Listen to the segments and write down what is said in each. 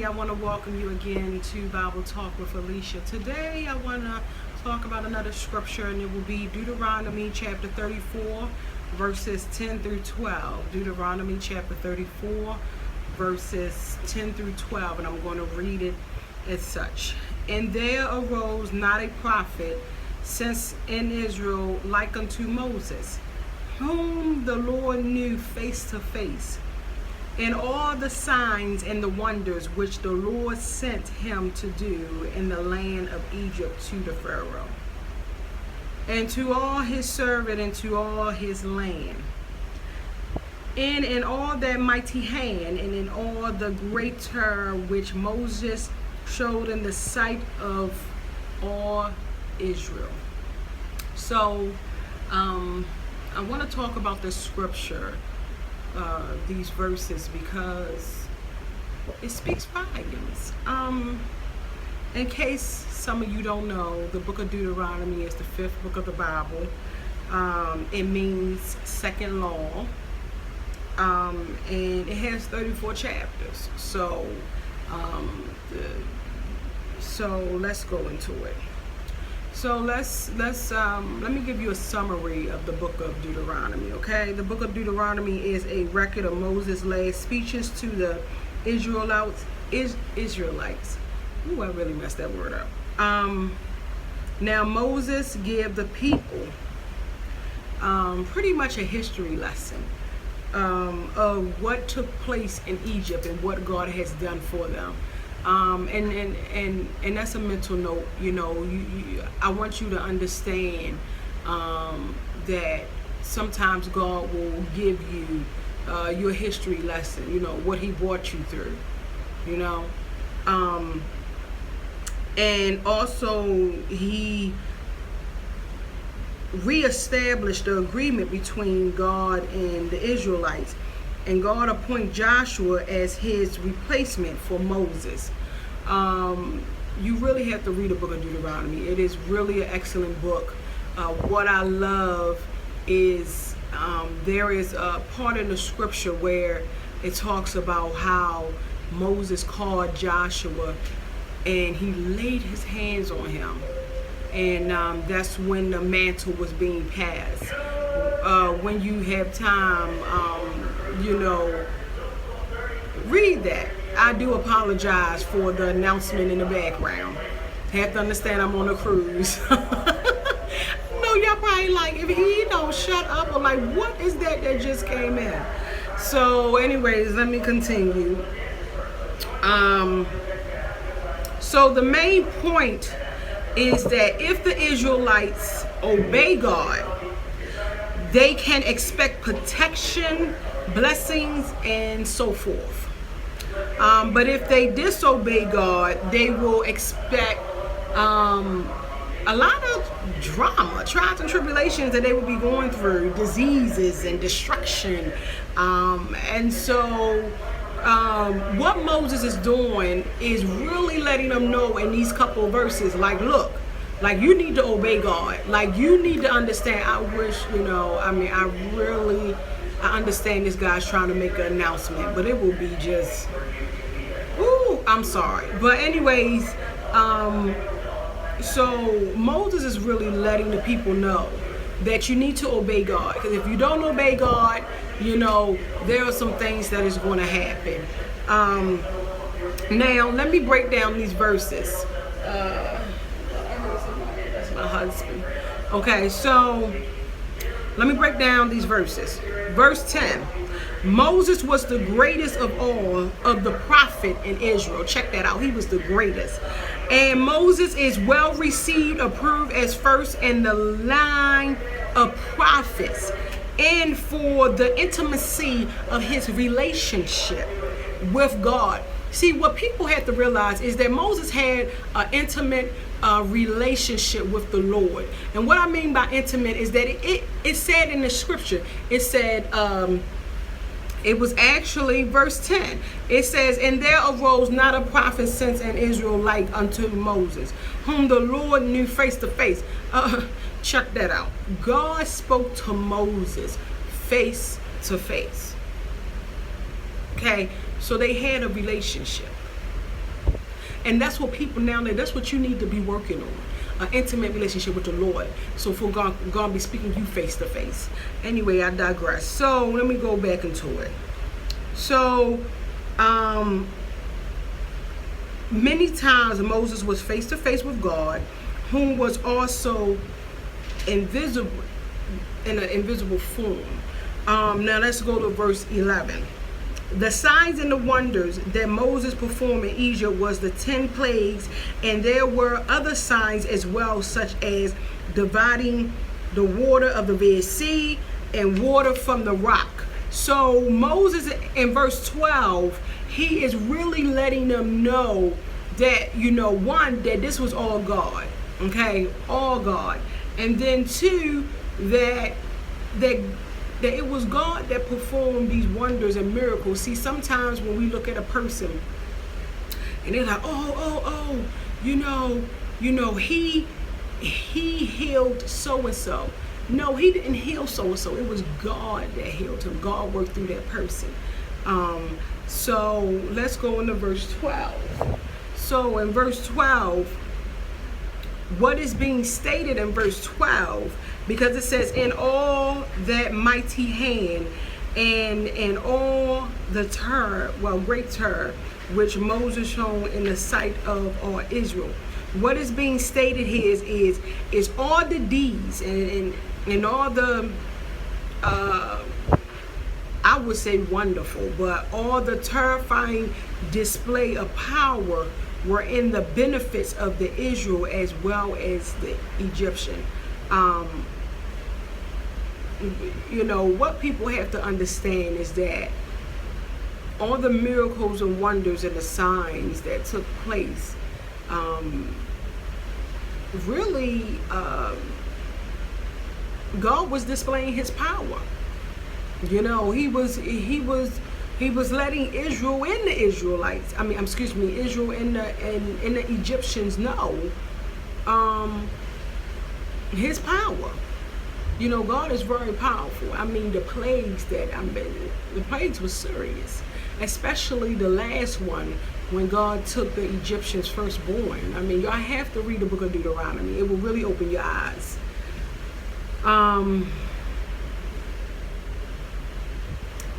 I want to welcome you again to Bible Talk with Alicia. Today I want to talk about another scripture, and it will be Deuteronomy chapter 34 verses 10 through 12. Deuteronomy chapter 34 verses 10 through 12, and I'm going to read it as such. And there arose not a prophet since in Israel like unto Moses, whom the Lord knew face to face, in all the signs and the wonders which the Lord sent him to do in the land of Egypt to the Pharaoh, and to all his servant, and to all his land, and in all that mighty hand, and in all the great terror which Moses showed in the sight of all Israel. So I want to talk about this scripture, these verses, because it speaks volumes. In case some of you don't know, the book of Deuteronomy is the 5th book of the Bible. It means second law, and it has 34 chapters. So let's go into it. So let me give you a summary of the book of Deuteronomy, okay? The book of Deuteronomy is a record of Moses' last speeches to the Israelites. Ooh, I really messed that word up. Now Moses gave the people pretty much a history lesson of what took place in Egypt and what God has done for them. And that's a mental note. You know, I want you to understand that sometimes God will give you your history lesson, you know, what he brought you through, you know. And also he reestablished the agreement between God and the Israelites. And God appointed Joshua as his replacement for Moses. You really have to read the book of Deuteronomy. It is really an excellent book. What I love is there is a part in the scripture where it talks about how Moses called Joshua and he laid his hands on him. And that's when the mantle was being passed. When you have time, you know, read that. I do apologize for the announcement in the background. Have to understand I'm on a cruise. No, y'all probably like, if he don't shut up, or like, what is that just came in? So anyways, let me continue. So the main point is that if the Israelites obey God, they can expect protection, blessings, and so forth. But if they disobey God, they will expect a lot of drama, trials and tribulations that they will be going through, diseases and destruction. And so what Moses is doing is really letting them know in these couple of verses, like, look, like, you need to obey God. Like, you need to understand. I wish, you know, I mean, I understand this guy's trying to make an announcement, but it will be just, ooh, I'm sorry. But anyways, so Moses is really letting the people know that you need to obey God. Because if you don't obey God, you know, there are some things that is going to happen. Now, let me break down these verses. That's my husband. Okay, so let me break down these verses. Verse 10. Moses was the greatest of all of the prophet in Israel. Check that out. He was the greatest. And Moses is well received, approved as first in the line of prophets, and for the intimacy of his relationship with God. See, what people have to realize is that Moses had an intimate relationship with the Lord. And what I mean by intimate is that it said in the scripture, it said, it was actually verse 10. It says, and there arose not a prophet since in Israel like unto Moses, whom the Lord knew face to face. Check that out. God spoke to Moses face to face. Okay, so they had a relationship. And that's what people nowadays, that's what you need to be working on. An intimate relationship with the Lord. So for God be speaking to you face to face. Anyway, I digress. So let me go back into it. So many times Moses was face to face with God, whom was also invisible, in an invisible form. Now let's go to verse 11. The signs and the wonders that Moses performed in Egypt was the 10 plagues, and there were other signs as well, such as dividing the water of the Red Sea and water from the rock. So Moses in verse 12, he is really letting them know that, one, that this was all God, okay, all God. And then two, that it was God that performed these wonders and miracles. See, sometimes when we look at a person and they're like, he healed so and so. No, he didn't heal so and so. It was God that healed him. God worked through that person. So let's go into verse 12. So in verse 12, what is being stated in verse 12, because it says, in all that mighty hand and all the great terror, which Moses shown in the sight of all Israel. What is being stated here is all the deeds and all the, I would say wonderful, but all the terrifying display of power were in the benefits of the Israel as well as the Egyptian. What people have to understand is that all the miracles and wonders and the signs that took place, God was displaying his power. He was letting Israel and the Israelites, Israel and the Egyptians know his power. God is very powerful. The plagues were serious, especially the last one when God took the Egyptians' firstborn. Y'all have to read the book of Deuteronomy. It will really open your eyes.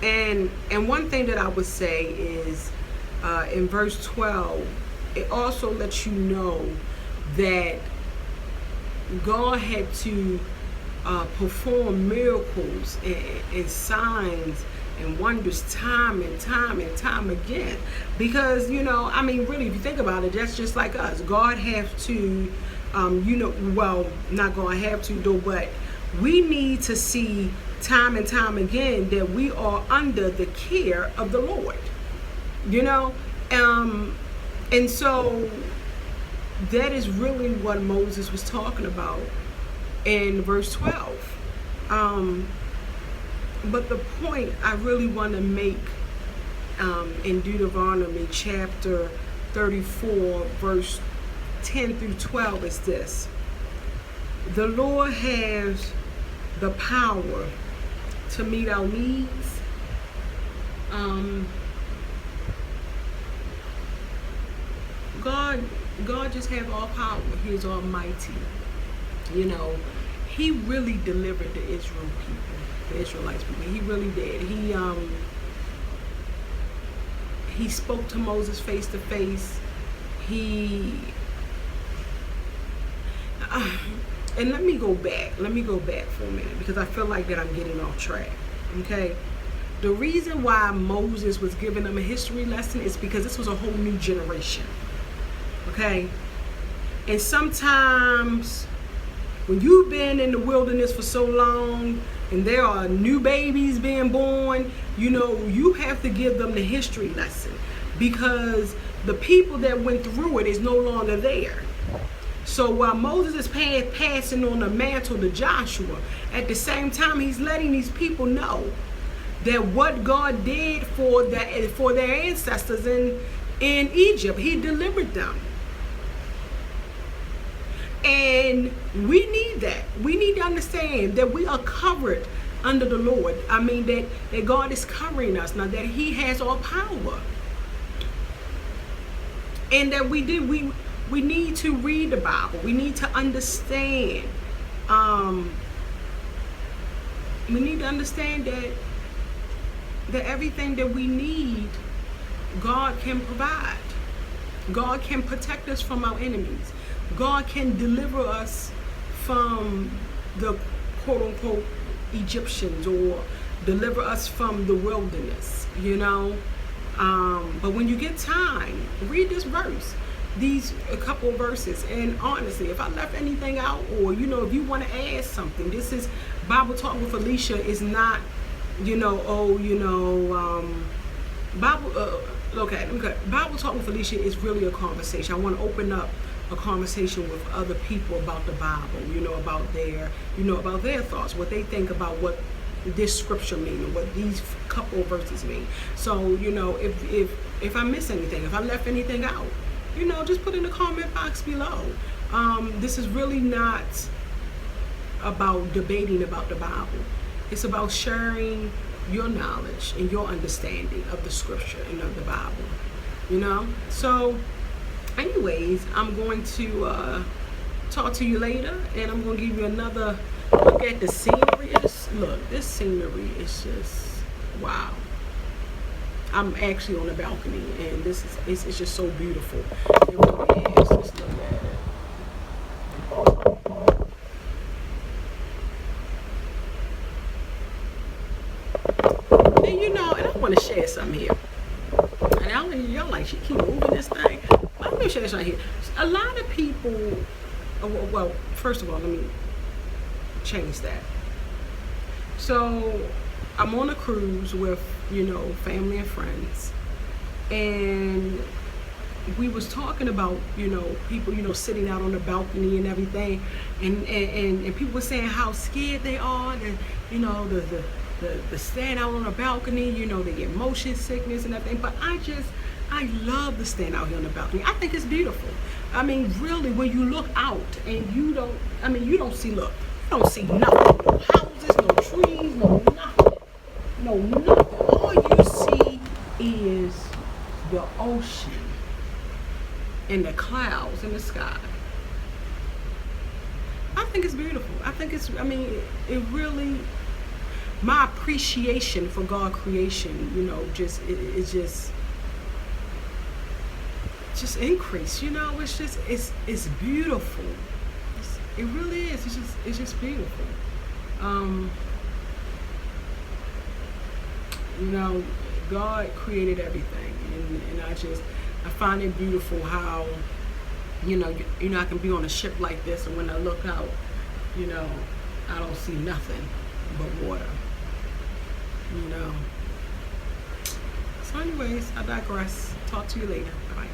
And one thing that I would say is in verse 12, it also lets you know that God had to perform miracles and signs and wonders time and time again, because really, if you think about it, that's just like us. God have to not God have to though, but we need to see time and time again that we are under the care of the Lord, and so that is really what Moses was talking about in verse 12. But the point I really want to make in Deuteronomy chapter 34, verse 10 through 12 is this. The Lord has the power to meet our needs. God just has all power. He is almighty. He really delivered the Israel people, the Israelites people. He really did. He spoke to Moses face to face. And let me go back for a minute, because I feel like that I'm getting off track. Okay. The reason why Moses was giving them a history lesson is because this was a whole new generation. Okay. And sometimes when you've been in the wilderness for so long and there are new babies being born, you have to give them the history lesson, because the people that went through it is no longer there. So while Moses is passing on the mantle to Joshua, at the same time he's letting these people know that what God did for their ancestors in Egypt, he delivered them. And we need that. We need to understand that we are covered under the Lord. That God is covering us now, that he has all power. and that we need to read the Bible. We need to understand. We need to understand that everything that we need, God can provide. God can protect us from our enemies. God can deliver us from the quote-unquote Egyptians, or deliver us from the wilderness, you know. But when you get time, read this verse, these a couple of verses, and honestly, if I left anything out, or you know, if you want to add something, this is Bible Talk with Alicia. Is not, you know, Bible. Bible Talk with Alicia is really a conversation. I want to open up a conversation with other people about the Bible, you know, about their thoughts, what they think about what this scripture mean, or what these couple of verses mean. So, you know, if I miss anything, if I left anything out, you know, just put in the comment box below. This is really not about debating about the Bible. It's about sharing your knowledge and your understanding of the scripture and of the Bible, you know. So anyways, I'm going to talk to you later, and I'm going to give you another look at the scenery. Look, this scenery is just wow. I'm actually on the balcony, and it's just so beautiful. It really is. Just look at it. And you know, and I want to share something here. And y'all like, she keep moving this thing. Let me share something here. A lot of people, well, first of all, let me change that. So I'm on a cruise with, you know, family and friends, and we was talking about, you know, people, you know, sitting out on the balcony and everything, and people were saying how scared they are, and you know, the stand out on the balcony, you know, they get motion sickness and everything. But I love to stand out here on the balcony. I think it's beautiful. I mean, really, when you look out and you don't see, look, you don't see nothing, no houses, no trees, no nothing. All you see is the ocean and the clouds in the sky. I think it's beautiful. It really, my appreciation for God creation, you know, just increase, you know. It's beautiful. It really is. It's just beautiful. You know, God created everything, and I find it beautiful how, you know, I can be on a ship like this, and when I look out, you know, I don't see nothing but water, you know. So anyways, I digress. Talk to you later. Bye.